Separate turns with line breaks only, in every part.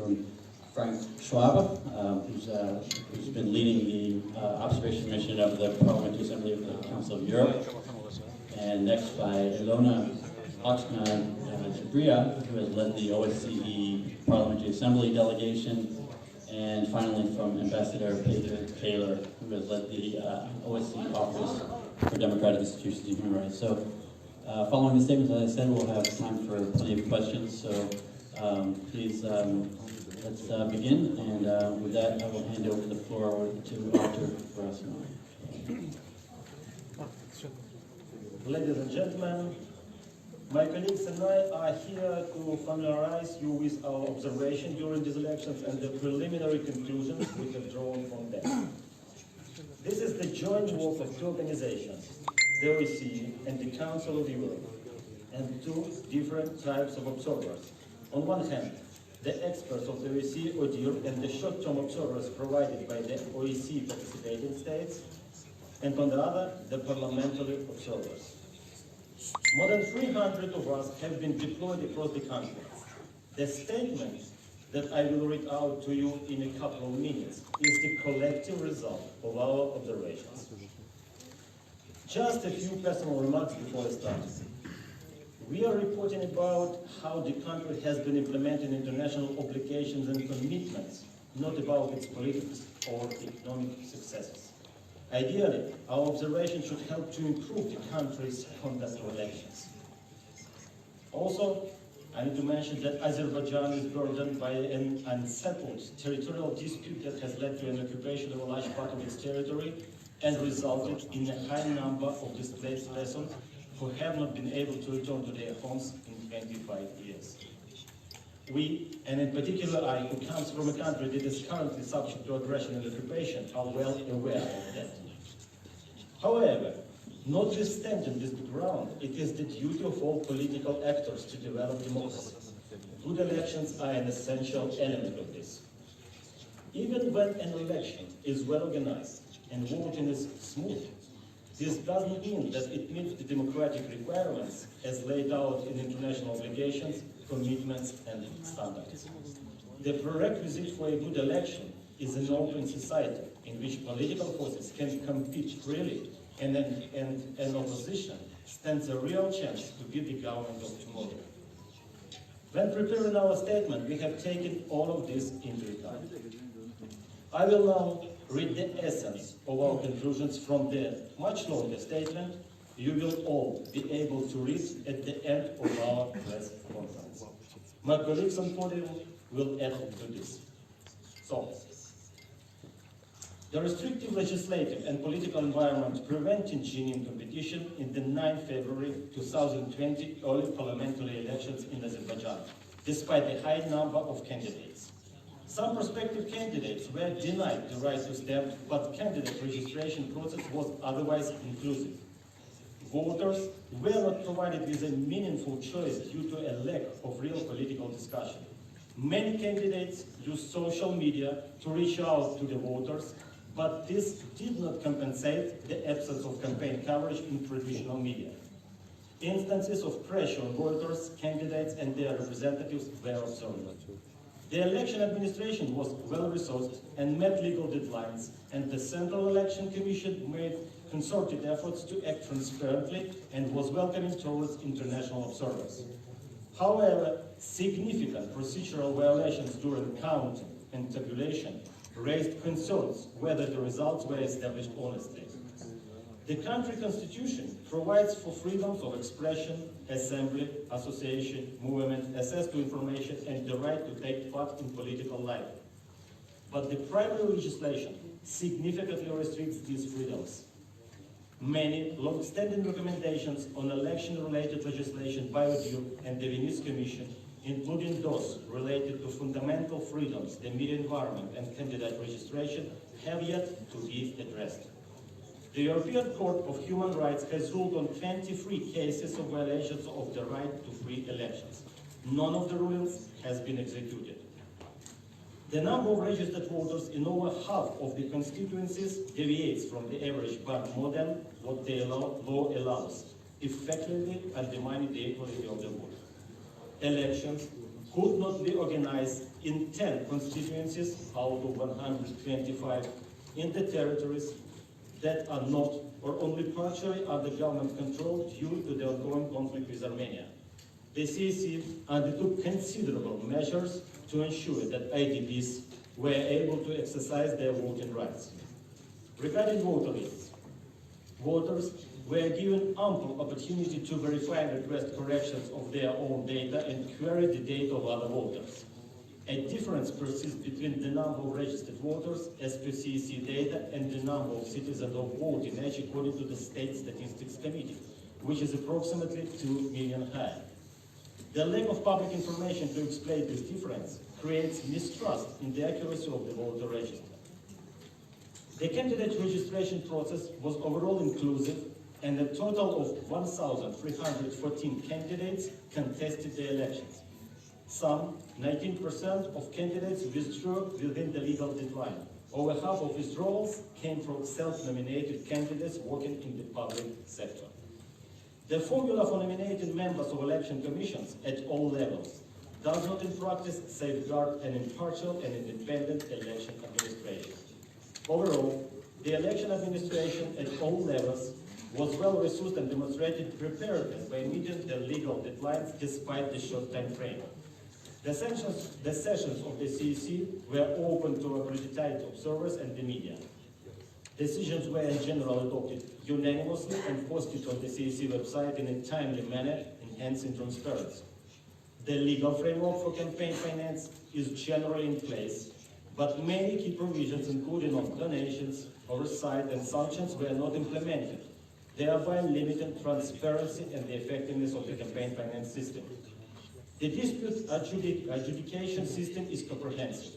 from Frank Schwabe, who's been leading the observation mission of the Parliamentary Assembly of the Council of Europe. And next by Ilona Oxman-Jabria, who has led the OSCE Parliamentary Assembly delegation. And finally from Ambassador Peter Taylor, who has led the OSCE Office for Democratic Institutions and Human Rights. So following the statements, as I said, we'll have time for plenty of questions. So please, let's begin. And with that, I will hand over the floor to Arthur for us.
Ladies and gentlemen, my colleagues and I are here to familiarize you with our observation during these elections and the preliminary conclusions we have drawn from them. This is the joint work of two organizations, the OSCE and the Council of Europe, and two different types of observers. On one hand, the experts of the OSCE ODIHR and the short-term observers provided by the OSCE participating states, and on the other, the parliamentary observers. More than 300 of us have been deployed across the country. The statement that I will read out to you in a couple of minutes is the collective result of our observations. Just a few personal remarks before I start. We are reporting about how the country has been implementing international obligations and commitments, not about its political or economic successes. Ideally, our observation should help to improve the country's conduct of elections. Also, I need to mention that Azerbaijan is burdened by an unsettled territorial dispute that has led to an occupation of a large part of its territory and resulted in a high number of displaced persons who have not been able to return to their homes in 25 years. We, and in particular I, who comes from a country that is currently subject to aggression and occupation, are well aware of that. However, notwithstanding this background, it is the duty of all political actors to develop democracy. Good elections are an essential element of this. Even when an election is well organized and voting is smooth, this doesn't mean that it meets the democratic requirements as laid out in international obligations, commitments, and standards. The prerequisite for a good election is an open society in which political forces can compete freely and an opposition stands a real chance to be the government of tomorrow. When preparing our statement, we have taken all of this into account. I will now read the essence of our conclusions from the much longer statement you will all be able to read at the end of our press conference. My colleagues on podium will add to this. So, the restrictive legislative and political environment preventing genuine competition in the 9 February 2020 early parliamentary elections in Azerbaijan, despite a high number of candidates. Some prospective candidates were denied the right to stand, but candidate registration process was otherwise inclusive. Voters were not provided with a meaningful choice due to a lack of real political discussion. Many candidates used social media to reach out to the voters, but this did not compensate the absence of campaign coverage in traditional media. Instances of pressure on voters, candidates, and their representatives were observed. The election administration was well-resourced and met legal deadlines, and the Central Election Commission made concerted efforts to act transparently and was welcoming towards international observers. However, significant procedural violations during counting and tabulation raised concerns whether the results were established honestly. The country constitution provides for freedoms of expression, assembly, association, movement, access to information, and the right to take part in political life. But the primary legislation significantly restricts these freedoms. Many long-standing recommendations on election-related legislation by ODIHR and the Venice Commission, including those related to fundamental freedoms, the media environment, and candidate registration, have yet to be addressed. The European Court of Human Rights has ruled on 23 cases of violations of the right to free elections. None of the rulings has been executed. The number of registered voters in over half of the constituencies deviates from the average by more than what the law allows, effectively undermining the equality of the vote. Elections could not be organized in 10 constituencies out of 125 in the territories that are not or only partially under government control due to the ongoing conflict with Armenia. The CEC undertook considerable measures to ensure that IDPs were able to exercise their voting rights. Regarding voter lists, voters were given ample opportunity to verify and request corrections of their own data and query the data of other voters. A difference persists between the number of registered voters as per CEC data and the number of citizens of voting age according to the State Statistics Committee, which is approximately 2 million high. The lack of public information to explain this difference creates mistrust in the accuracy of the voter register. The candidate registration process was overall inclusive, and a total of 1,314 candidates contested the elections. Some 19% of candidates withdrew within the legal deadline. Over half of withdrawals came from self-nominated candidates working in the public sector. The formula for nominating members of election commissions at all levels does not in practice safeguard an impartial and independent election administration. Overall, the election administration at all levels was well resourced and demonstrated preparedness by meeting the legal deadlines despite the short time frame. The sessions of the CEC were open to accredited observers and the media. Decisions were in general adopted unanimously and posted on the CEC website in a timely manner, enhancing transparency. The legal framework for campaign finance is generally in place, but many key provisions, including on donations, oversight, and sanctions, were not implemented, thereby limiting transparency and the effectiveness of the campaign finance system. The dispute adjudication system is comprehensive.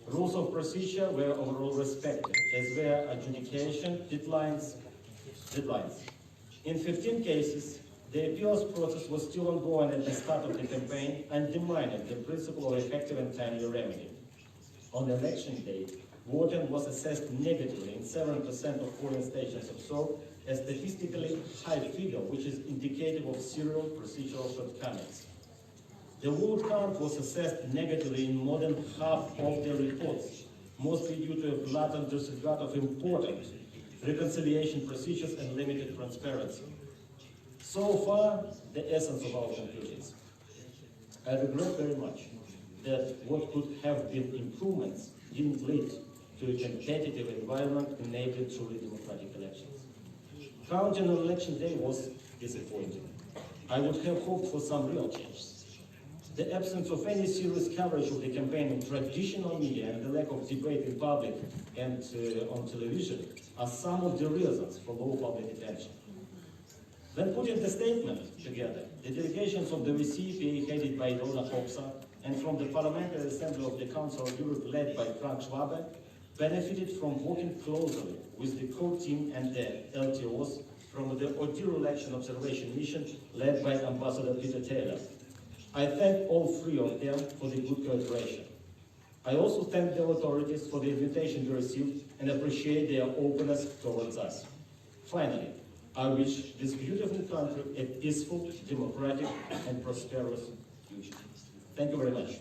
Rules of procedure were overall respected, as were adjudication deadlines. In 15 cases, the appeals process was still ongoing at the start of the campaign, undermining the principle of effective and timely remedy. On election day, voting was assessed negatively in 7% of polling stations observed, a statistically high figure which is indicative of serial procedural shortcomings. The vote count was assessed negatively in more than half of the reports, mostly due to a blatant disregard of important reconciliation procedures and limited transparency. So far, the essence of our conclusions. I regret very much that what could have been improvements didn't lead to a competitive environment enabling truly democratic elections. Counting on election day was disappointing. I would have hoped for some real changes. The absence of any serious coverage of the campaign in traditional media and the lack of debate in public and on television are some of the reasons for low public attention. When putting the statement together, the delegations of the VCEPA headed by Dona Hopsa and from the Parliamentary Assembly of the Council of Europe led by Frank Schwabe benefited from working closely with the core team and the LTOs from the ODIHR election observation mission led by Ambassador Peter Taylor. I thank all three of them for the good cooperation. I also thank the authorities for the invitation we received and appreciate their openness towards us. Finally, I wish this beautiful country a peaceful, democratic, and prosperous future. Thank you very much.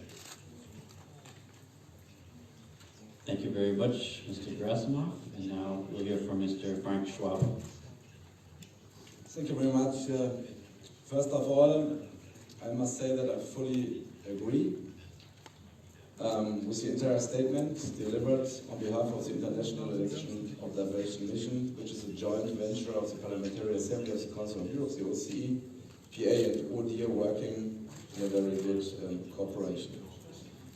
Thank you very much, Mr. Gerasimov. And now we'll hear from Mr. Frank Schwabe.
Thank you very much. First of all, I must say that I fully agree with the entire statement delivered on behalf of the International Election Observation Mission, which is a joint venture of the Parliamentary Assembly of the Council of Europe, the OSCE, PA and ODIHR working in a very good cooperation.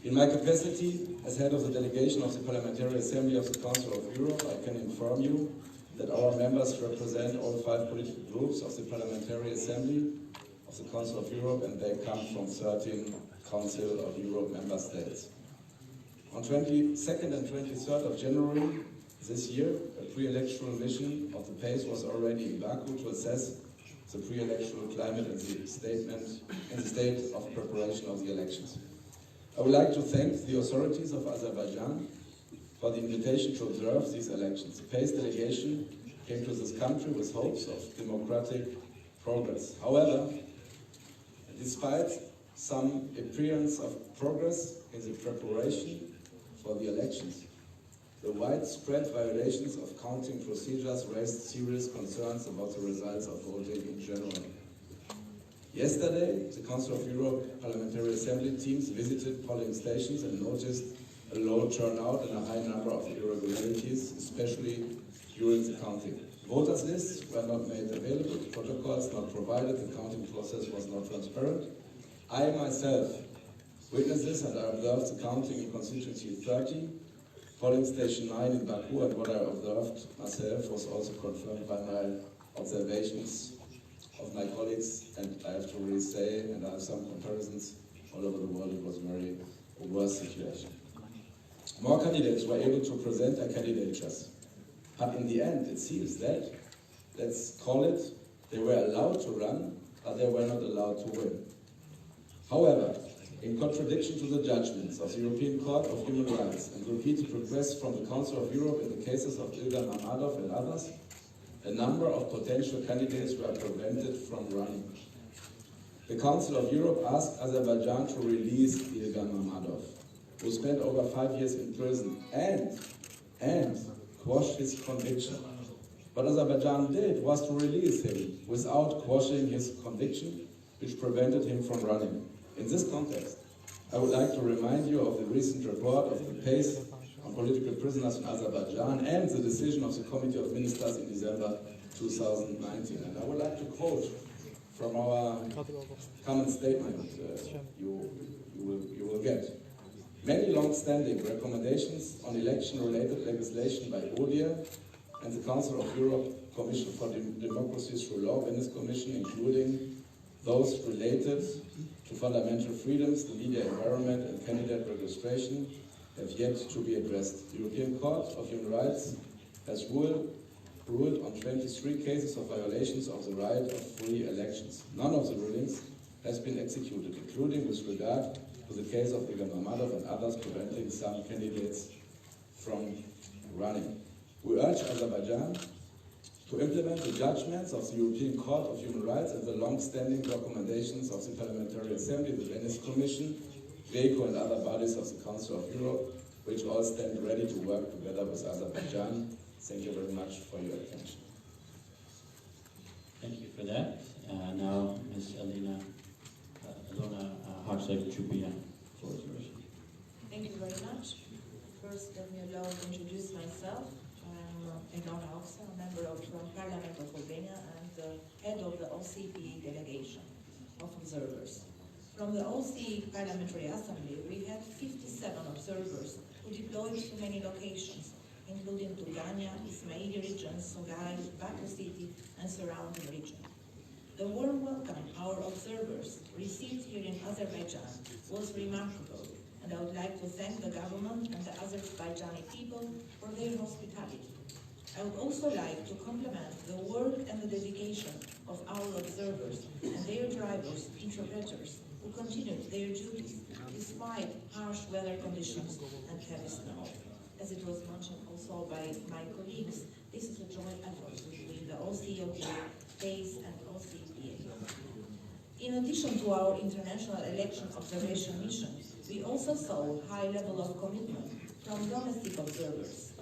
In my capacity as head of the delegation of the Parliamentary Assembly of the Council of Europe, I can inform you that our members represent all 5 political groups of the Parliamentary Assembly of the Council of Europe, and they come from 13 Council of Europe member states. On 22nd and 23rd of January this year, a pre-electoral mission of the PACE was already in Baku to assess the pre-electoral climate and the state of preparation of the elections. I would like to thank the authorities of Azerbaijan for the invitation to observe these elections. The PACE delegation came to this country with hopes of democratic progress. However, despite some appearance of progress in the preparation for the elections. The widespread violations of counting procedures raised serious concerns about the results of voting in general. Yesterday, the Council of Europe Parliamentary Assembly teams visited polling stations and noticed a low turnout and a high number of irregularities, especially during the counting. Voters' lists were not made available, protocols not provided, the counting process was not transparent. I myself witnessed this and I observed the counting in constituency 30, polling station 9 in Baku, and what I observed myself was also confirmed by my observations of my colleagues, and I have to really say, and I have some comparisons all over the world, it was a worse situation. More candidates were able to present their candidatures, but in the end it seems that, let's call it, they were allowed to run, but they were not allowed to win. However, in contradiction to the judgments of the European Court of Human Rights and repeated requests from the Council of Europe in the cases of Ilgan Mammadov and others, a number of potential candidates were prevented from running. The Council of Europe asked Azerbaijan to release Ilgan Mammadov, who spent over 5 years in prison, and quash his conviction. What Azerbaijan did was to release him without quashing his conviction, which prevented him from running. In this context, I would like to remind you of the recent report of the pace on political prisoners in Azerbaijan and the decision of the Committee of Ministers in December 2019. And I would like to quote from our common statement you will get. Many long-standing recommendations on election-related legislation by ODIHR and the Council of Europe Commission for Democracy Through Law, Venice Commission, including those related to fundamental freedoms, the media environment and candidate registration, have yet to be addressed. The European Court of Human Rights has ruled on 23 cases of violations of the right of free elections. None of the rulings has been executed, including with regard to the case of Ilgan Mammadov and others, preventing some candidates from running. We urge Azerbaijan to implement the judgments of the European Court of Human Rights and the long-standing recommendations of the Parliamentary Assembly, the Venice Commission, GRECO and other bodies of the Council of Europe, which all stand ready to work together with Azerbaijan. Thank you very much for your attention.
Thank you for that. Now, Ms. Ilona Hartog-Chupian, floor is yours.
Thank you very much. First, let me allow to introduce myself. I'm Ilona Hartog, a member of the Parliament of Albania and the head of the OSCE delegation of observers. From the OSCE Parliamentary Assembly, we had 57 observers who deployed to many locations, including Tugania, Ismaili region, Songhai, Baku city, and surrounding region. The warm welcome our observers received here in Azerbaijan was remarkable, and I would like to thank the government and the Azerbaijani people for their hospitality. I would also like to compliment the work and the dedication of our observers and their drivers, interpreters, who continued their duties despite harsh weather conditions and heavy snow. As it was mentioned also by my colleagues, this is a joint effort between the OCOP, PACE and OCPA. In addition to our international election observation mission, we also saw a high level of commitment from domestic observers.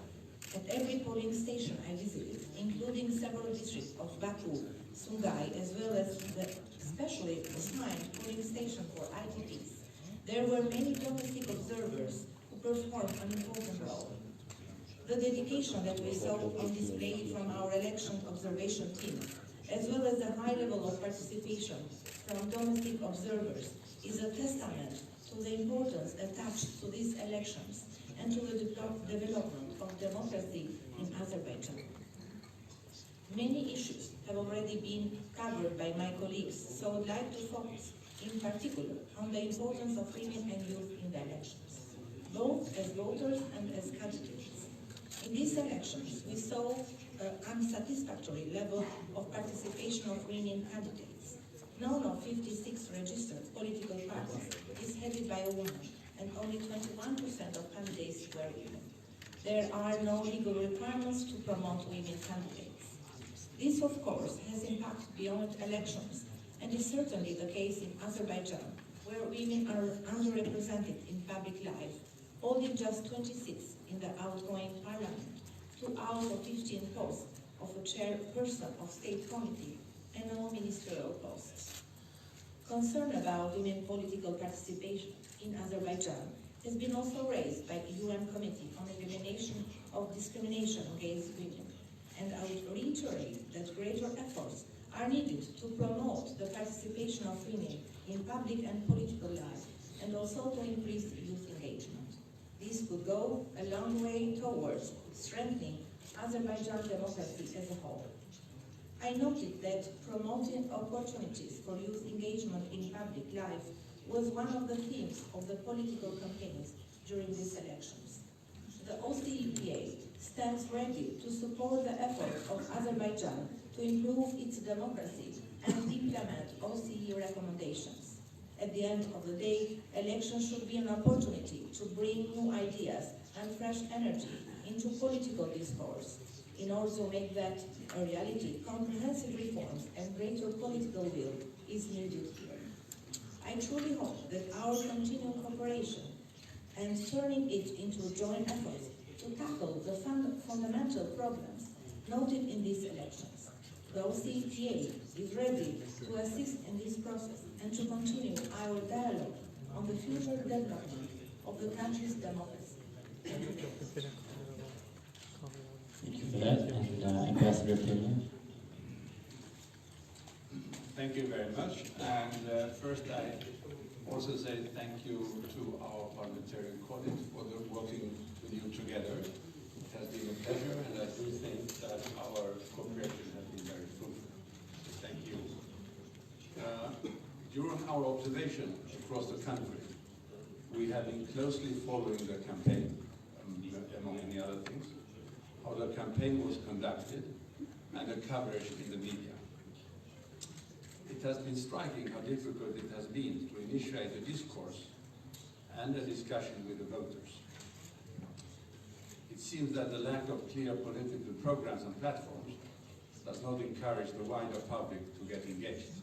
At every polling station I visited, including several districts of Baku, Songhai, as well as especially the assigned polling station for ITPs, there were many domestic observers who performed an important role. The dedication that we saw on display from our election observation team, as well as the high level of participation from domestic observers, is a testament to the importance attached to these elections and to the development of democracy in Azerbaijan. Many issues have already been covered by my colleagues, so I would like to focus in particular on the importance of women and youth in the elections, both as voters and as candidates. In these elections, we saw an unsatisfactory level of participation of women candidates. None of 56 registered political parties is headed by a woman, and only 21% of candidates were women. There are no legal requirements to promote women candidates. This, of course, has impact beyond elections, and is certainly the case in Azerbaijan, where women are underrepresented in public life, holding just 26 in the outgoing parliament, 2 out of 15 posts of a chairperson of state committee, and no ministerial posts. Concern about women political participation in Azerbaijan has been also raised by the UN Committee on Elimination of Discrimination Against Women, and I would reiterate that greater efforts are needed to promote the participation of women in public and political life, and also to increase youth engagement. This could go a long way towards strengthening Azerbaijan democracy as a whole. I noted that promoting opportunities for youth engagement in public life was one of the themes of the political campaigns during these elections. The OCEPA stands ready to support the efforts of Azerbaijan to improve its democracy and implement OCE recommendations. At the end of the day, elections should be an opportunity to bring new ideas and fresh energy into political discourse. In order to make that a reality, comprehensive reforms and greater political will is needed here. I truly hope that our continued cooperation and turning it into joint efforts to tackle the fundamental problems noted in these elections. The OCEPA is ready to assist in this process and to continue our dialogue on the future development of the country's democracy.
Thank you for that. And Ambassador Taylor.
Thank you very much. And first, I also say thank you to our parliamentarian colleagues for working with you together. It has been a pleasure, and I do think that our cooperation has been very fruitful. Thank you. During our observation across the country, we have been closely following the campaign, among many other things, how the campaign was conducted, and the coverage in the media. It has been striking how difficult it has been to initiate a discourse and a discussion with the voters. It seems that the lack of clear political programs and platforms does not encourage the wider public to get engaged.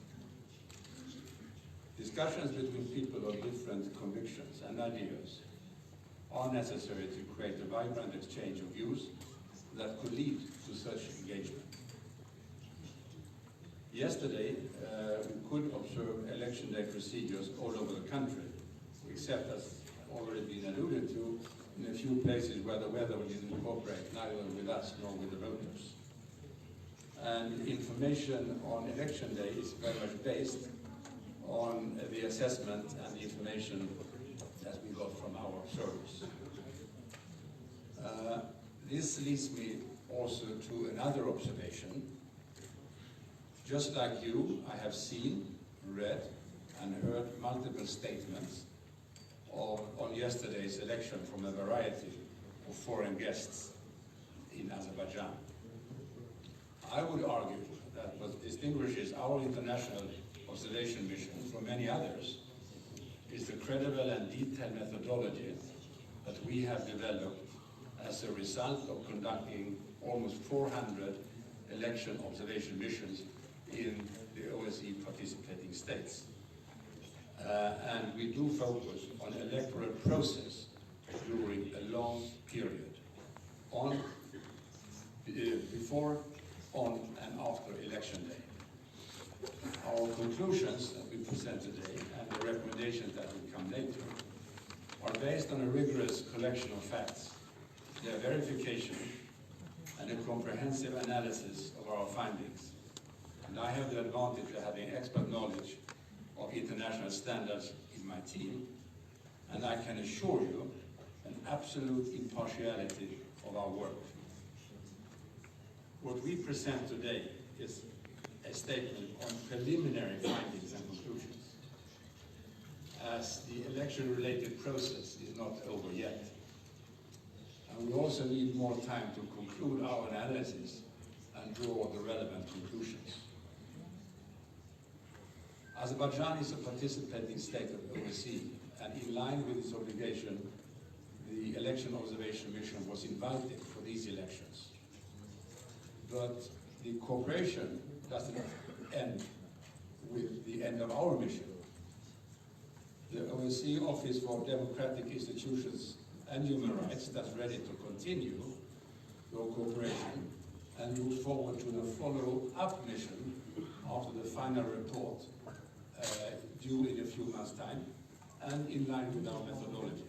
Discussions between people of different convictions and ideas are necessary to create a vibrant exchange of views that could lead to such engagement. Yesterday, we could observe election day procedures all over the country, except, as already been alluded to, in a few places where the weather didn't cooperate neither with us nor with the voters. And information on election day is very much based on the assessment and the information that we got from our observers. This leads me also to another observation. Just like you, I have seen, read, and heard multiple statements on yesterday's election from a variety of foreign guests in Azerbaijan. I would argue that what distinguishes our international observation mission from many others is the credible and detailed methodology that we have developed as a result of conducting almost 400 election observation missions in the OSCE participating states. And we do focus on electoral process during a long period, before, on, and after election day. Our conclusions that we present today and the recommendations that will come later are based on a rigorous collection of facts, their verification, and a comprehensive analysis of our findings. And I have the advantage of having expert knowledge of international standards in my team, and I can assure you an absolute impartiality of our work. What we present today is a statement on preliminary findings and conclusions, as the election-related process is not over yet. And we also need more time to conclude our analysis and draw the relevant conclusions. Azerbaijan is a participating state of OSCE, and in line with its obligation, the election observation mission was invited for these elections. But the cooperation doesn't end with the end of our mission. the OSCE Office for Democratic Institutions and Human Rights stands ready to continue your cooperation and look forward to the follow-up mission after the final report due in a few months' time and in line with our methodology.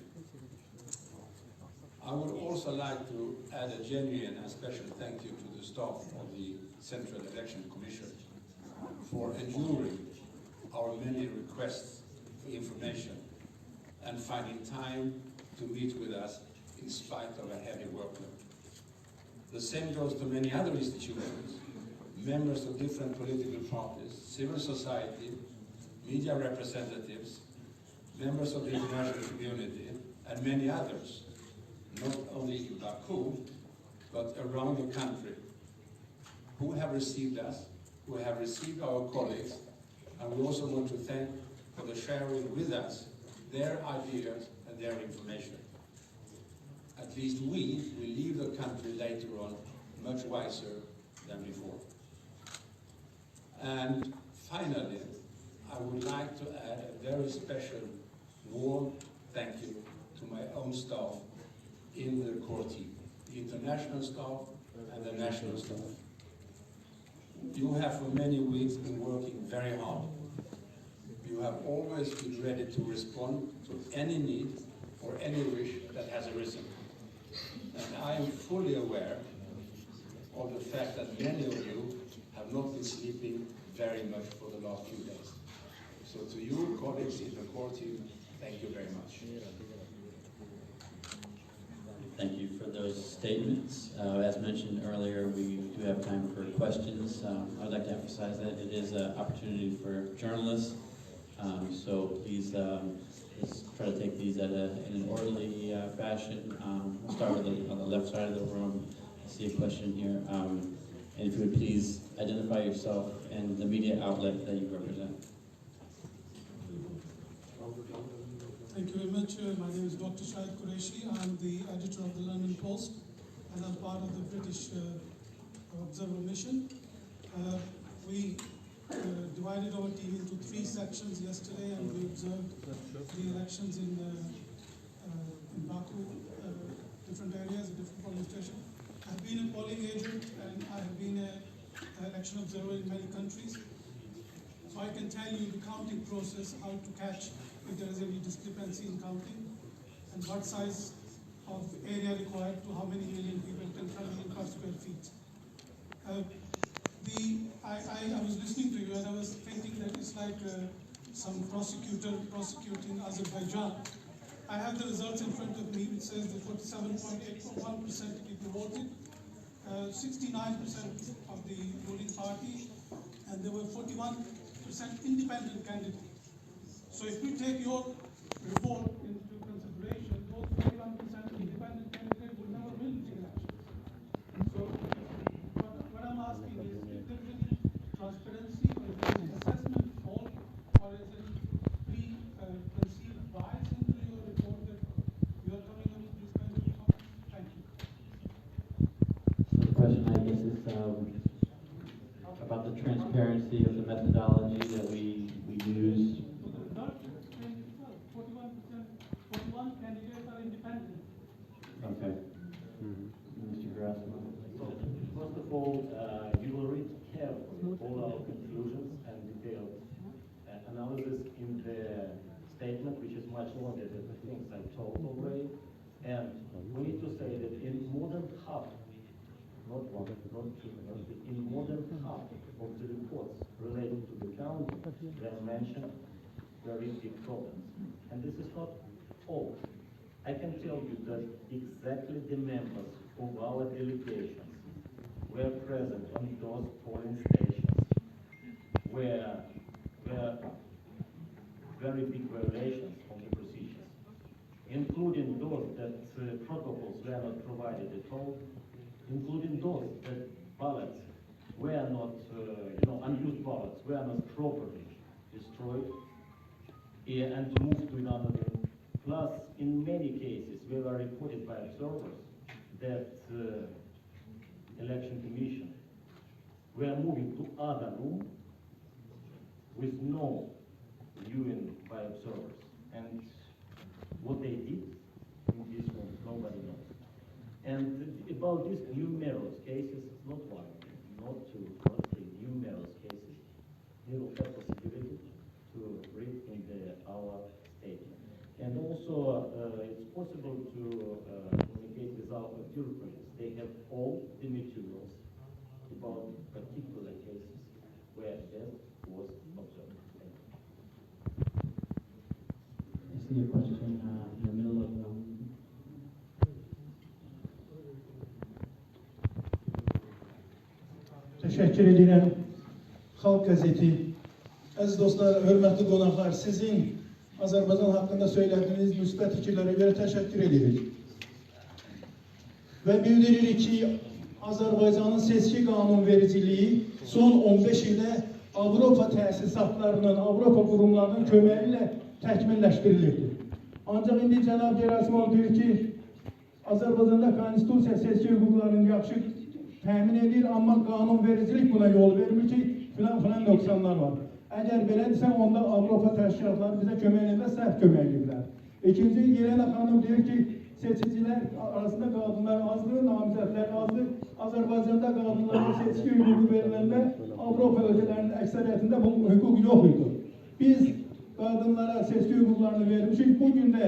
I would also like to add a genuine and special thank you to the staff of the Central Election Commission for enduring our many requests for information and finding time to meet with us in spite of a heavy workload. The same goes to many other institutions, members of different political parties, civil society, media representatives, members of the international community, and many others, not only in Baku, but around the country, who have received us, who have received our colleagues, and we also want to thank for the sharing with us their ideas and their information. At least we will leave the country later on much wiser than before. And finally, I would like to add a very special warm thank you to my own staff in the core team, the international staff and the national staff. You have for many weeks been working very hard. You have always been ready to respond to any need or any wish that has arisen. And I am fully aware of the fact that many of you have not been sleeping very much for the last few days. So to you, colleagues in the core team, thank you very much.
Thank you for those statements. As mentioned earlier, we do have time for questions. I would like to emphasize that it is an opportunity for journalists. So please just try to take these in an orderly fashion. We'll start with on the left side of the room. I see a question here. And if you would please identify yourself and the media outlet that you represent.
Thank you very much. My name is Dr. Shahid Qureshi. I'm the editor of the London Post, and I'm part of the British Observer Mission. We divided our team into 3 sections yesterday, and we observed the elections in Baku, different areas, different polling stations. I've been a polling agent, and I have been an election observer in many countries. So I can tell you the counting process, how to catch if there is any discrepancy in counting, and what size of area required to how many million people, 10 million per square feet. I was listening to you and I was thinking that it's like some prosecutor prosecuting Azerbaijan. I have the results in front of me, which says that 47.81% people voted, 69% of the ruling party, and there were 41% independent candidates. So if we take your report into consideration, those 41% independent candidates will never win the election. So what I'm asking is, if there is any transparency, or if there is an assessment fault, or is there any preconceived bias into your report that you are coming up with this kind of report? Thank you.
So the question, I guess, is about the transparency of the methodology that we use.
Not 41 candidates are independent.
Okay. Mr. Grassman.
So, first of all, you will read carefully all our conclusions and detailed analysis in the statement, which is much longer than the things I told already. And we need to say that in more than half, not one, not two, not three, in more than half of the reports related to the county, they mentioned very big problems. And this is not all. I can tell you that exactly the members of our delegations were present on those polling stations where very big violations of the procedures, including those that protocols were not provided at all, including those that ballots were not, unused ballots were not properly destroyed and moved to another room. Plus, in many cases, we were reported by observers that election commission were moving to other room with no viewing by observers. And what they did in this one, nobody knows. And about these numerous cases, not one, not two, not three, numerous cases, they will have possibility to read in our statement. And also, it's possible to communicate with our bureaucrats. They have all the materials about particular cases where death was observed.
I see a question in the middle of the room.
Teşekkür ederim. Halk Gazeti. Aziz dostlar, hürmetli qonaqlar, sizin Azərbaycan haqqında söylədiyiniz müsbət fikirlərə görə təşəkkür edirik. Və bildiririk ki, Azərbaycanın seçki qanunvericiliyi son 15 ildə Avropa təsisatlarının, Avropa qurumlarının köməyi ilə təkmilləşdirilirdi. Ancaq indi cənab Gerasimov deyir ki, Azərbaycanda konstitusiya seçki hüquqlarının yaxşı təmin edir, amma qanunvericilik buna yol vermir ki, filan nöqsanlar var. Əgər belədirsə, onda Avropa təşkilatları bizə kömək edirlər, səhv kömək edirlər. İkinci, Yelena xanım deyir ki, seçicilər arasında qadınlar azdır, namizədlər azdır. Azərbaycanda qadınlara seçki hüququ veriləndə Avropa ölkələrinin əksəriyyətində bu hüquq yox idi. Biz qadınlara seçki hüquqlarını vermişik. Bugün də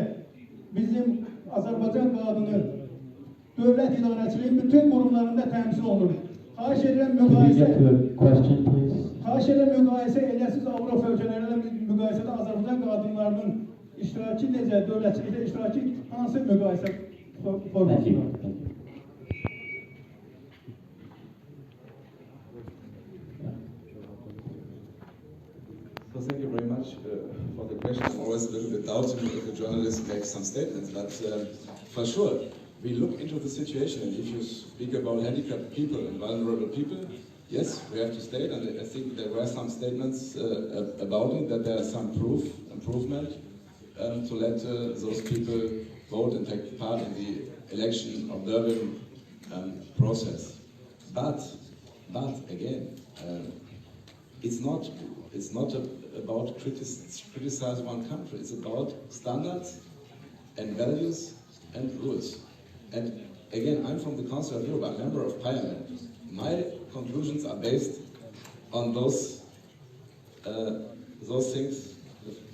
bizim Azərbaycan qadını dövlət idarəçiliyin bütün qurumlarında təmsil olunur. Xahiş edirəm müqayisə eləsiz Avropa ölkələrlə müqayisədə Azərbaycan qadınlarının iştirakı necə, dövlətçilikdə iştirakı hansı müqayisə forması var?
So thank you very much for the question. I'm always a little bit doubting if a journalist makes some statements, but for sure, we look into the situation, and if you speak about handicapped people and vulnerable people, yes, we have to state, and I think there were some statements about it, that there is some improvement to let those people vote and take part in the election observing process. But again, it's not about criticize one country. It's about standards and values and rules. And again, I'm from the Council of Europe, I'm a member of Parliament. My conclusions are based on those things,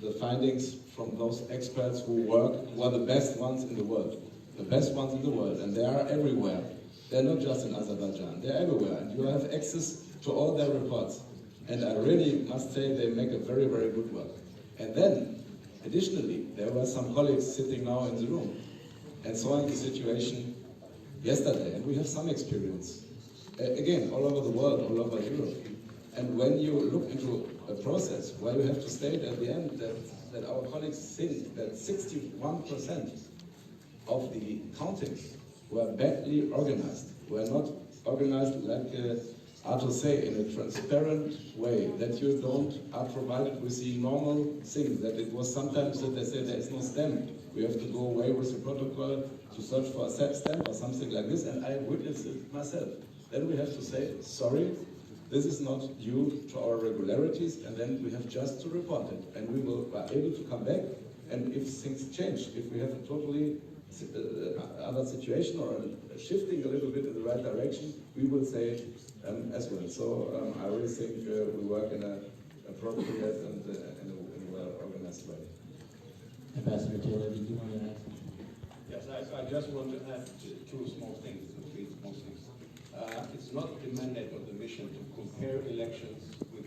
the findings from those experts who are the best ones in the world. The best ones in the world, and they are everywhere. They're not just in Azerbaijan, they're everywhere, and you have access to all their reports. And I really must say they make a very, very good work. And then, additionally, there were some colleagues sitting now in the room and saw the situation yesterday, and we have some experience. Again, all over the world, all over Europe. And when you look into a process where you have to state at the end that our colleagues think that 61% of the countings were badly organized, were not organized like Arthur say, in a transparent way, that you are provided with the normal thing, that it was sometimes that they say there is no stamp, we have to go away with the protocol to search for a stamp or something like this, and I witnessed it myself. Then we have to say, sorry, this is not due to our regularities, and then we have just to report it, and we are able to come back, and if things change, if we have a totally other situation or shifting a little bit in the right direction, we will say as well. So I really think we work in an appropriate and in a well-organized way.
Ambassador Taylor, did you want to add something?
Yes, I just want to add two small things, three small things. It's not the mandate of the mission to compare elections with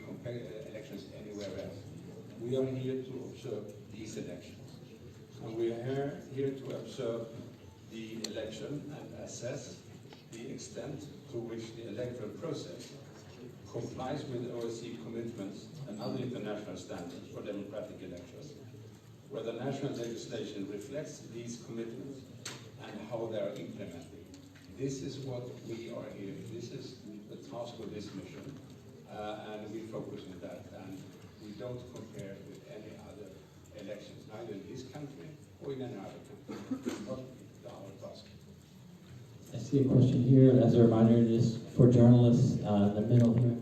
elections anywhere else. We are here to observe these elections. And we are here to observe the election and assess the extent to which the electoral process complies with OSCE commitments and other international standards for democratic elections, where the national legislation reflects these commitments and how they are implemented. This is what we are here. This is the task of this mission, and we focus on that. And we don't compare with any other elections, neither in this country or in any other country. Not our task.
I see a question here. As a reminder, it is for journalists in the middle here.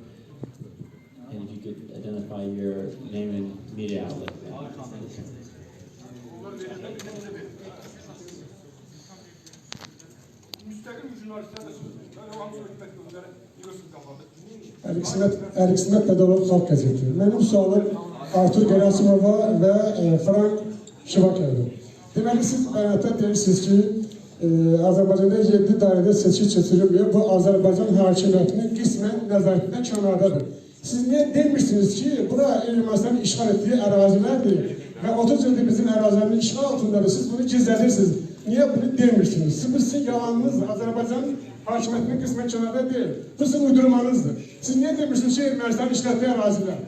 And if you could identify your name and media outlet.
Ərik Smet Pedalov Xalq Qəzeti. Mənim sualım Artur Gerasimova və Frank Şivakerdir. Deməli, siz bəyanatda deyirsiniz ki, Azərbaycanda 7 dairədə seçki keçirilmir. Bu, Azərbaycan hakimiyyətinin qismən nəzarətindən kənardadır. Siz niyə demirsiniz ki, bura Ermənistanın işğal etdiyi ərazilərdir və 30 ildir bizim ərazilərinin işğal altındadır. Siz bunu gizlədirsiniz. Niyə bunu demirsiniz? Sizin yalanınız Azərbaycanın hakimiyyətinin qismən kənarda deyil. Bu sizin uydurmanızdır. Siz niyə demirsiniz ki, Ermənistanın işğal etdiyi ərazilər?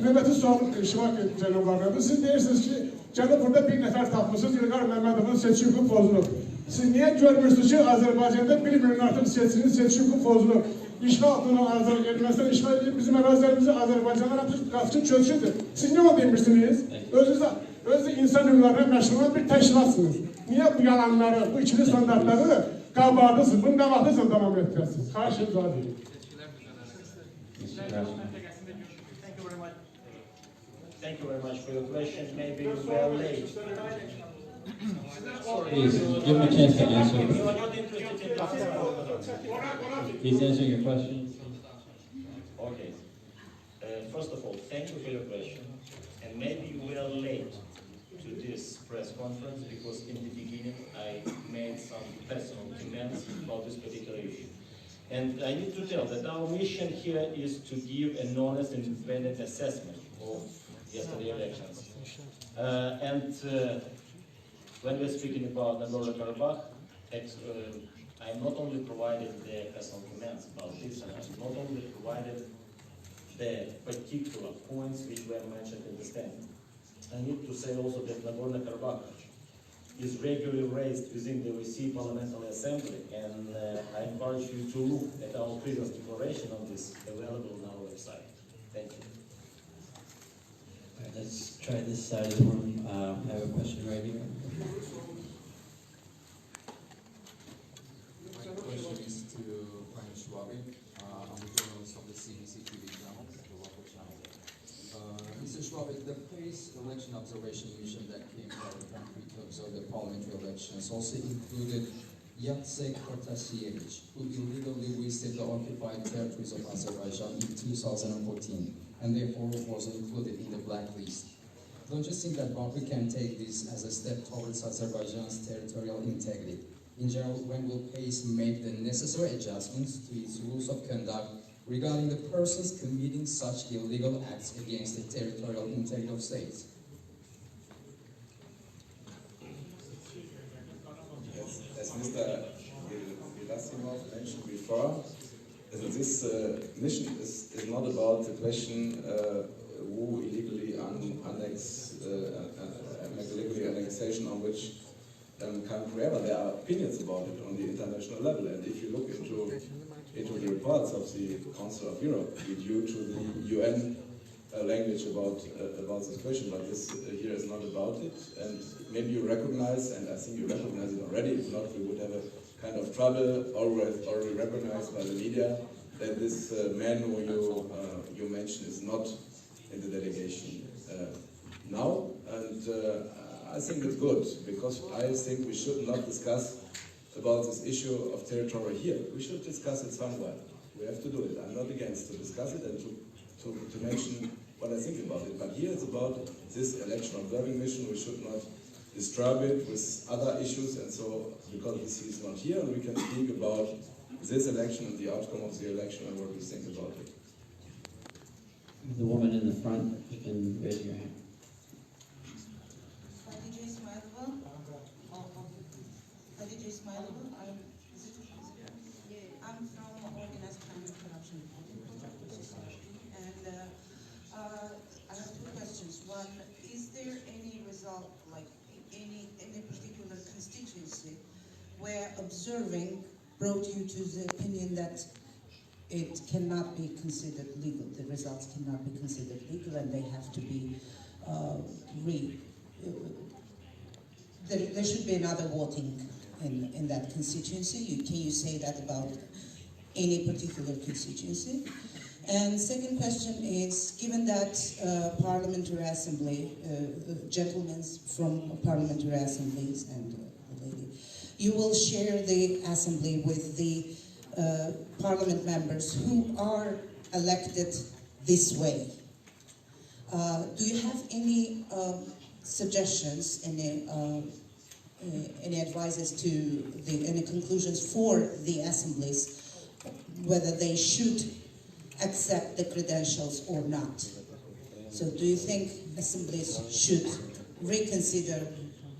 Növbəti sualım Şivak cənablarınadır. Siz deyirsiniz ki, gəlib burada bir nəfər tapmışsınız, İlqar Məmmədovun seçki hüququ pozulub. Siz niyə görmürsünüz ki, Azərbaycanda 1 milyon artıq seçkinin seçki hüququ pozulub? İşğal altını Ermənistan işğal edib bizim ərazilərimizi Azərbaycanlar qapçın köçüdür. Siz niyə onu demirsiniz? Özünüz insan hüquqlarına məşğul olan bir təşkilatsınız. Niyə bu yalanları, bu ikili standartları qabardısınız? Bunu nə vaxtınızla davam etdirəsiniz? Xahiş icra edin.
Thank you very much for your question. Maybe you were late.
Please, give him a chance to answer.
You are not interested in
He's answering your question.
Okay. First of all, thank you for your question. And maybe you were late to this press conference because in the beginning I made some personal comments about this particular issue. And I need to tell that our mission here is to give an honest and independent assessment of yesterday's elections. When we're speaking about Nagorno-Karabakh, I not only provided the personal comments about this, and I not only provided the particular points which were mentioned in the statement. I need to say also that Nagorno-Karabakh is regularly raised within the OSCE Parliamentary Assembly, and I encourage you to look at our previous declaration on this, available on our website. Thank you.
All right, let's try this side of the room. I have a question right here.
My question is to Frank Schwabe. I'm a journalist of the CBC TV channel, the local channel. Mr. Schwabe, the PACE election observation mission that came to our country to observe the parliamentary elections also included Yatsek Protasievich, who illegally visited the occupied territories of Azerbaijan in 2014, and therefore was included in the blacklist. Don't you think that Baku can take this as a step towards Azerbaijan's territorial integrity? In general, when will PACE make the necessary adjustments to its rules of conduct regarding the persons committing such illegal acts against the territorial integrity of states?
As Mr. Gerasimov mentioned before, this mission is not about the question who illegally annexation on which country ever. There are opinions about it on the international level, and if you look into the reports of the Council of Europe, due to the UN language about this question, but this here is not about it. And maybe you recognize, and I think you recognize it already. If not, we would have a kind of trouble. Already recognized by the media that this man who you mentioned is not in the delegation now, and I think it's good, because I think we should not discuss about this issue of territory here. We should discuss it somewhere. We have to do it. I'm not against to discuss it and to mention what I think about it. But here it's about this election observing mission. We should not disturb it with other issues, and so because he's not here, we can speak about this election and the outcome of the election and what we think about it.
The woman in the front, you can raise your hand.
I'm from Organized Crime and Corruption, and I have two questions. One, is there any result, like any particular constituency, where observing brought you to the opinion that it cannot be considered legal, the results cannot be considered legal, and they have to be there should be another voting in that constituency? Can you say that about any particular constituency? And second question is, given that parliamentary assembly, gentlemen from parliamentary assemblies and the lady, you will share the assembly with the parliament members who are elected this way. Do you have any suggestions, any advices to any conclusions for the assemblies, whether they should accept the credentials or not? So do you think assemblies should reconsider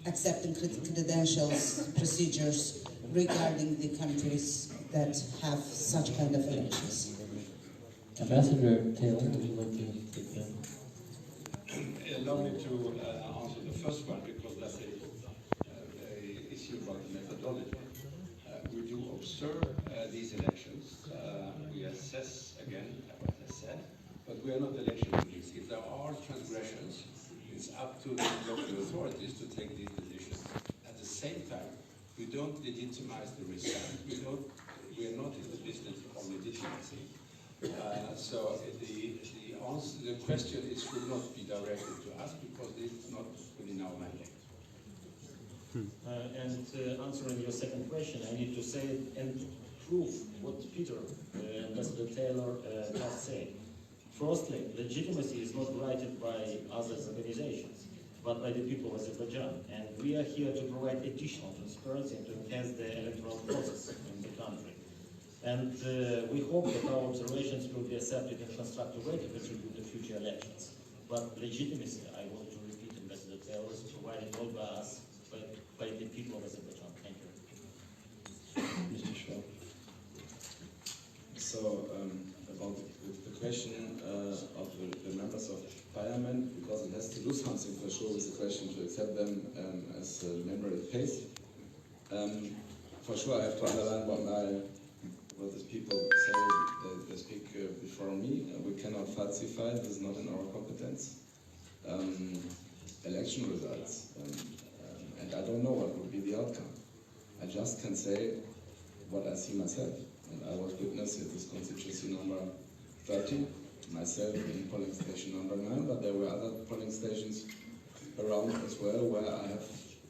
accepting credentials procedures regarding the countries that have such kind of elections?
Ambassador Taylor, would you like to take that?
Allow me to answer the first one, because that's the issue about the methodology. We do observe these elections. We assess, again, what I said, but we are not election police. If there are transgressions, it's up to the local authorities to take these decisions. At the same time, we don't legitimize the result. We are not in the business of legitimacy. So the question should not be directed to us, because this is not within our mandate.
Answering your second question, I need to say and prove what Peter, Ambassador Taylor, just said. Firstly, legitimacy is not granted by other organizations, but by the people of Azerbaijan. And we are here to provide additional transparency and to enhance the electoral process in the country. And we hope that our observations will be accepted in a constructive way to contribute to future elections. But legitimacy, I want to repeat, Ambassador Taylor, is provided not by us, but by the people of Azerbaijan. Thank you.
Mr. Schwab.
So, about the question of the members of parliament, because it has to do something for sure with the question to accept them as a member in case. For sure, I have to underline what the people say, they speak before me. We cannot falsify, this is not in our competence. Election results, and I don't know what would be the outcome. I just can say what I see myself. And I was witness at this constituency number 30, myself in polling station number 9, but there were other polling stations around as well where I have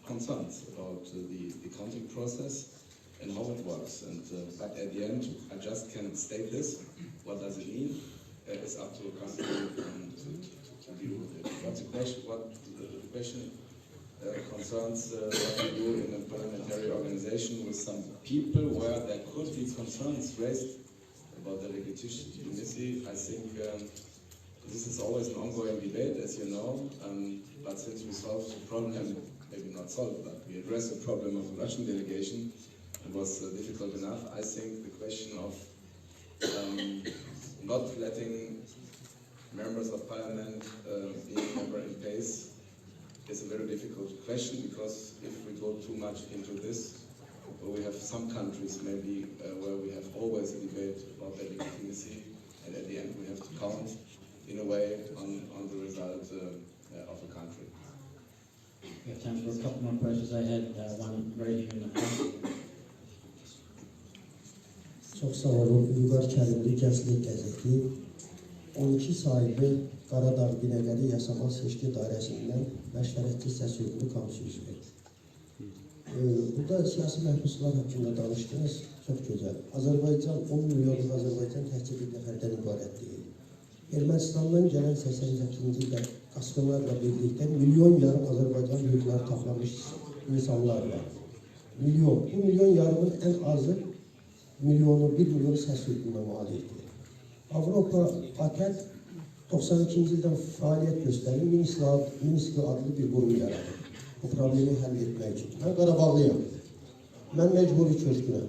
concerns about the counting process and how it works. And but at the end, I just can state this. What does it mean? It's up to the country to deal with it. What's the question? The question concerns what we do in a parliamentary organization with some people where there could be concerns raised about the legitimacy. I think this is always an ongoing debate, as you know, but since we solved the problem, maybe not solved, but we addressed the problem of the Russian delegation, it was difficult enough. I think the question of not letting members of parliament be a member in pace is a very difficult question, because if we go too much into this, we have some countries maybe where we have always a debate about their legitimacy, and at the end we have to count in a way on the result of a country.
We have time for a couple more questions. I had one right here in the front.
Çok sağ olun. Uygar Kerimli Gençlik Gazeti 12 sayılı Karadağ Binəqədi Yasama Seçki Dairəsindən məşvərətçi səs hüququnu konuşuyoruz. Burada siyasi məhbuslar hakkında danışdınız, çok güzel. Azərbaycan 10 milyonluq Azərbaycan təkcə bir nəfərdən ibarət deyil. Ermənistandan gələn 88-ci ildə qaçqınlarla birlikdə milyon yarım Azərbaycan hüquqları taxlamış insanlar var. Milyon. Bu milyon yarımın ən azı milyonu, 1 milyonu səs hüququna malikdir. Avropa ATƏT 92-ci ildən fəaliyyət göstərir, Minsk adlı bir qurum yaradır. Bu problemi həll etmək üçün. Mən Qarabağlıyam. Mən məcburi köçkünəm.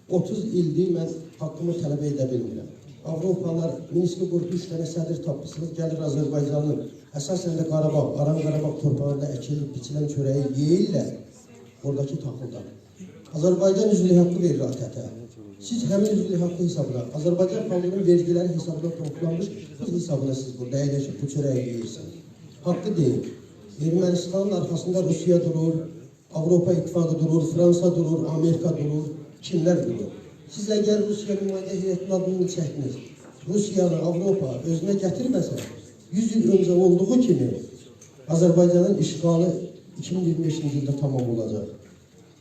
30 ildir mən haqqımı tələb edə bilmirəm. Avropalar Minski qurdu 3 dənə sədr tapmışsınız, gəlir Azərbaycanın, əsasən də Qarabağ, Aran Qarabağ torpağında əkilib, biçilən çörəyi yeyirlər, oradakı taxıldan. Azərbaycan üzvlü haqqı verir ATƏT-ə. Siz həmin üzvlü haqqı hesabına, Azərbaycan xalqının vergiləri hesabına toplanmış pul hesabına siz burada əyləşib bu çörəyi yeyirsiniz. Haqqı deyil. Ermənistanın arkasında Rusiya durur, Avropa İttifaqı durur, Fransa durur, Amerika durur, kimlər durur? Siz əgər Rusiya nümayəndə heyətinin adını çəkiniz, Rusiyanı Avropa özünə gətirməsə, 100 il öncə olduğu kimi Azərbaycanın işğalı 2025-ci ildə tamam olacaq.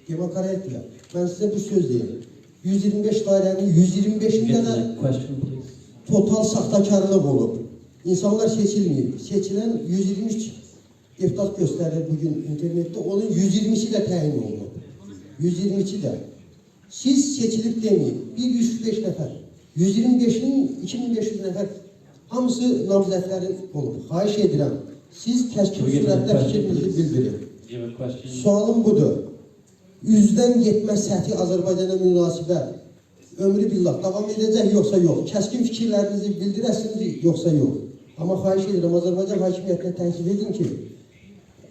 Demokratiya. Ben size bir söz diyeyim. 125 dairenin 125'inde
Get to
de
the question, please.
total saxtakarlıq olub. İnsanlar seçilmeyip. Seçilen 123 deputat gösterir bugün internette. Onun 120'si de təyin olunub. 122 de. Siz seçilip demeyin. Bir 105 nefer. 125'in 2500 nefer. Hamısı namzədlərin olub. Xahiş edirəm. Siz kəskin sürətlə fikrinizi bildirin.
Do you have a question?
Sualım budur. Üzdən yetməz səthi Azərbaycana münasibət ömrü billah davam edəcək yoxsa yox? Kəskin fikirlərinizi bildirəsiniz yoxsa yox? Amma xahiş edirəm Azərbaycan hakimiyyətinə təklif edin ki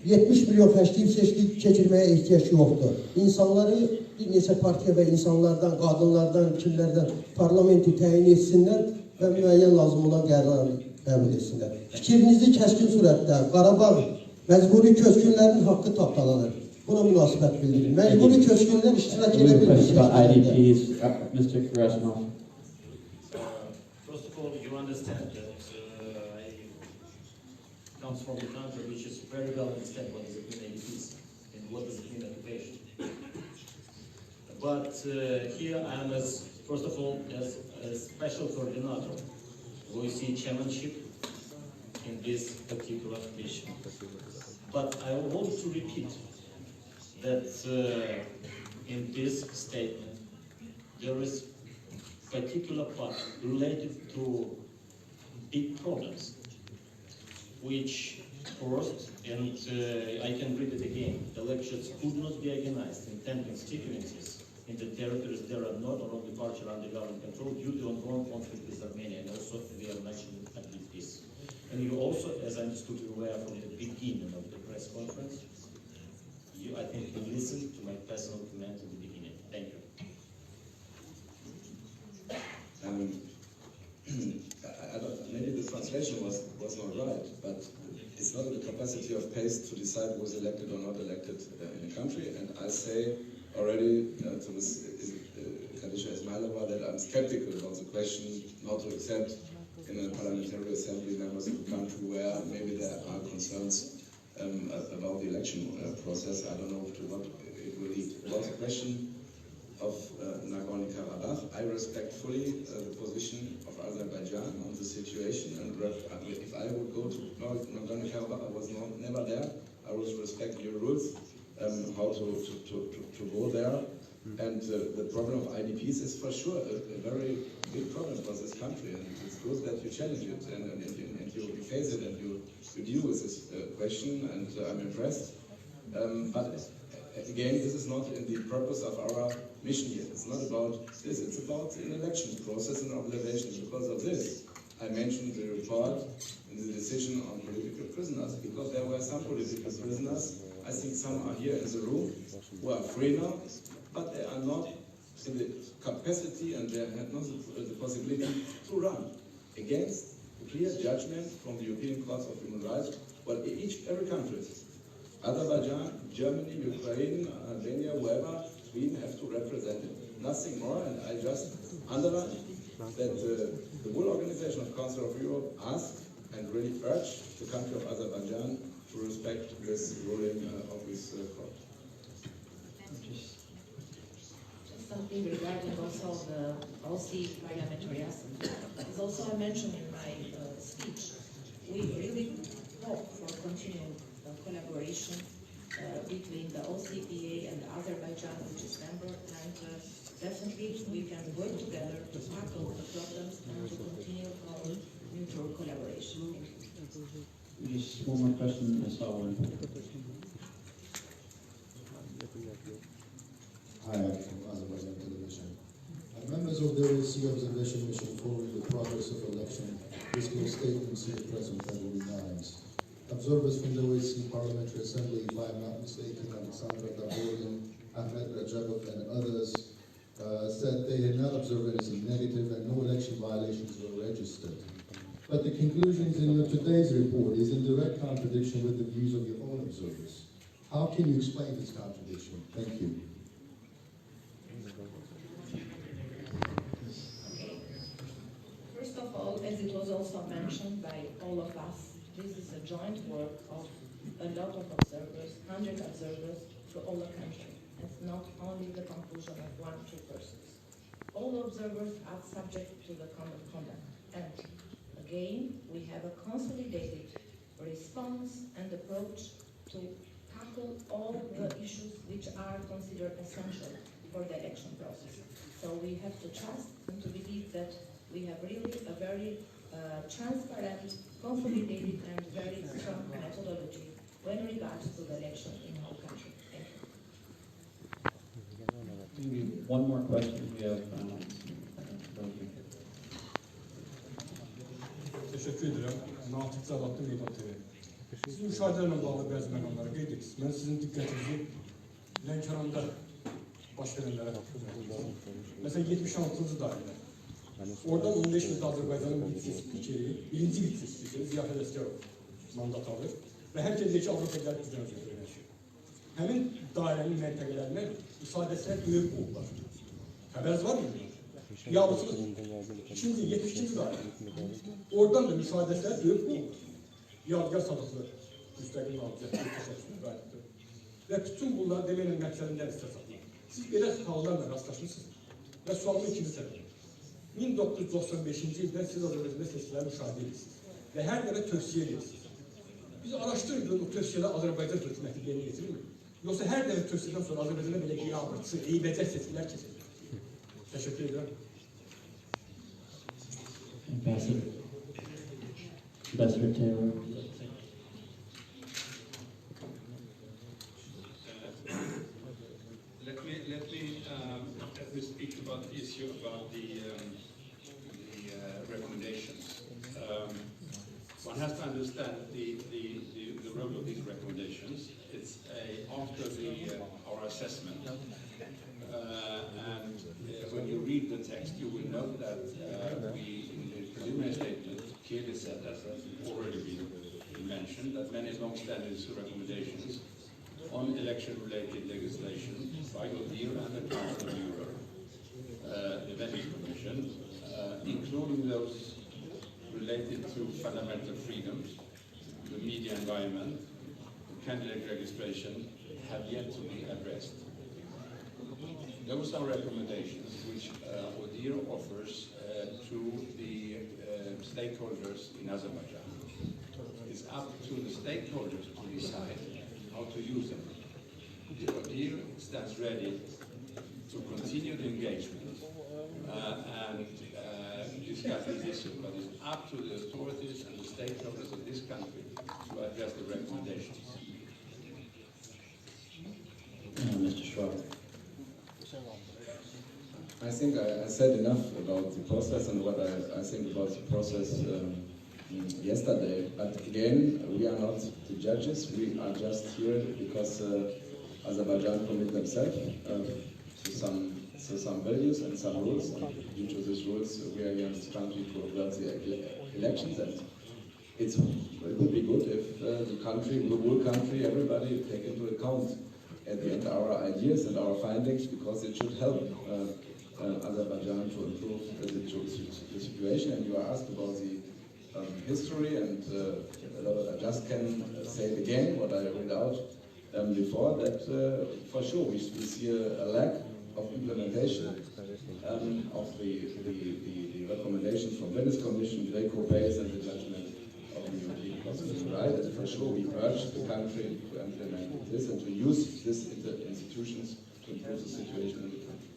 70 milyon fəşli seçki keçirməyə ehtiyac yoxdur. İnsanları bir neçə partiya və insanlardan, qadınlardan, kimlərdən parlamenti təyin etsinlər və müəyyən lazım olan qərarları qəbul etsinlər. Fikrinizi kəskin surətdə Qarabağ məcburi köçkünlərin haqqı tapdalanır. Buna münasibət bildirin. Məcburi köçkünlər iştirak edə bilmir.
Question about IDPs, Mr. Gerasimov.
First of all, you understand that I come from a country which is very well understand what does it mean ADPs and what does it mean occupation. But here I am as, first of all, as a special coordinator who see chairmanship in this particular mission. But I want to repeat that in this statement there is particular part related to big problems, which first, and I can read it again, elections could not be organized in 10 constituencies in the territories that are not or on departure under government control due to ongoing conflict with Armenia, and also we are mentioning complete peace. And you also, as I understood, you were from the beginning of the press conference. You, I think, can listen to my personal comment at the beginning. Thank you.
Maybe the translation was not right, but it's not in the capacity of PACE to decide who is elected or not elected in a country. And I say already to Ms. Khadija Ismailova that I'm skeptical about the question not to accept in a parliamentary assembly members of the country where maybe there are concerns about the election process. I don't know to what it will lead. About the question of Nagorno-Karabakh, I respect fully the position of Azerbaijan on the situation, and if I would go to Nagorno-Karabakh, I was never there. I would respect your rules, how to go there. And the problem of IDPs is for sure a very big problem for this country, and it's good that you challenge it and you face it and you deal with this question, and I'm impressed. But again, this is not in the purpose of our mission here. It's not about this, it's about an election process and observation. Because of this, I mentioned the report and the decision on political prisoners, because there were some political prisoners, I think some are here in the room, who are free now, but they are not in the capacity and they have not the possibility to run against a clear judgment from the European Court of Human Rights. Well, every country, Azerbaijan, Germany, Ukraine, Albania, whoever, we have to represent it. Nothing more, and I just underline that the whole organization of Council of Europe asked and really urged the country of Azerbaijan to respect this ruling of this court.
Something regarding also the OC Parliamentary Assembly. As also I mentioned in my speech, we really hope for continued collaboration between the OCPA and Azerbaijan, which is member, and definitely we can work together to tackle the problems and to continue our mutual collaboration.
Just one more question, Ms. Sullivan.
Hi, I'm from Azerbaijan Television. Members of the OSCE Observation Mission following the progress of election issued statements in the press on February 9th. Observers from the OSCE Parliamentary Assembly, if I am not mistaken, Alexandra Daborian, Ahmed Rajabov, and others, said they had not observed anything negative and no election violations were registered. But the conclusions in your today's report is in direct contradiction with the views of your own observers. How can you explain this contradiction? Thank you.
First of all, as it was also mentioned by all of us, this is a joint work of a lot of observers, 100 observers for all the country. and not only the conclusion of 1 or 2 persons. All observers are subject to the common conduct, and again, we have a consolidated response and approach to tackle all the issues which are considered essential for the election process. So we have to trust and to believe that we have really a very transparent, consolidated, and very strong methodology when regards to the election in our country. Thank you.
Maybe one more question we have.
Teşekkür ederim. Natık Zavatlı Meydan TV. Sizin müşahidelerle bağlı bazı məqamlara qeyd edirsiniz. Mən sizin diqqətinizi Lənkəranda baş verənlərə mesela 76. dairələr. Oradan 15 ildə Azərbaycanın vitse-spikeri, birinci vitse-spikeri Ziyafət Əsgərov mandat alır və hər kəs deyir ki, Avropa gəlib bizdən özür öyrənişir. Həmin dairənin məntəqələrinə müsaadəsinə böyük olurlar. Xəbəriniz var mı? Yalnızsınız. Şimdi 72. dairə. Oradan da müsaadəsinə böyük olurlar. Yadigar Sadıqlı, müstəqil namizəd, təşəkkür qayıtdı. Və bütün bunlar deməklə məqsədindən istəsaqlar. Siz belə hallarla rastlaşmışsınız və sualın ikinci səbəbi. 1995-ci ildən siz Azərbaycanda seçkiləri müşahidə edirsiniz və hər dəfə tövsiyə edirsiniz. Biz araşdırın görün, o tövsiyələr Azərbaycan hökuməti yerinə getirirmi? Yoxsa hər dəfə tövsiyədən sonra Azərbaycanda belə qiyabırçı, eybəcər seçkilər keçirir? Təşəkkür edirəm.
Ambassador Taylor.
Let me speak about the issue about the recommendations. One has to understand the role of these recommendations. It's after our assessment, and when you read the text, you will note that we, in the preliminary statement, clearly said, as has already been mentioned, that many long-standing recommendations on election-related legislation by ODIHR and the Council of Europe, the Venice Commission, including those related to fundamental freedoms, the media environment, the candidate registration, have yet to be addressed. Those are recommendations which ODIHR offers to the stakeholders in Azerbaijan. It's up to the stakeholders to decide how to use them. The ODIHR stands ready to continue the engagement and discuss this issue, but it's up to the authorities and the stakeholders of this country to address the recommendations.
Mr. Schwab.
I think I said enough about the process and what I think about the process yesterday. But again, we are not the judges. We are just here because Azerbaijan commit themselves to some values and some rules. And due to these rules, we are here in this country to observe the elections. And it would be good if the country, the whole country, everybody take into account at the end our ideas and our findings, because it should help Azerbaijan to improve the situation. And you are asked about the history, and I just can say it again what I read out before, that for sure we see a lack of implementation of the recommendations from Venice Commission, Greco base, and the judgment of the European Constitutional Right. And for sure we urge the country to implement this and to use these institutions to improve the situation in the country.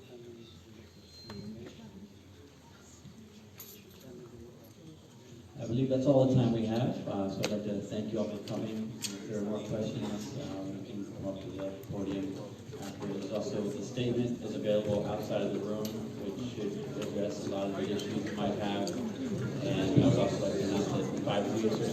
I believe that's all the time we have, so I'd like to thank you all for coming. If there are more questions, you can come up to the podium. There's also the statement is available outside of the room, which should address a lot of the issues you might have. And I would also like to announce that in 5 weeks or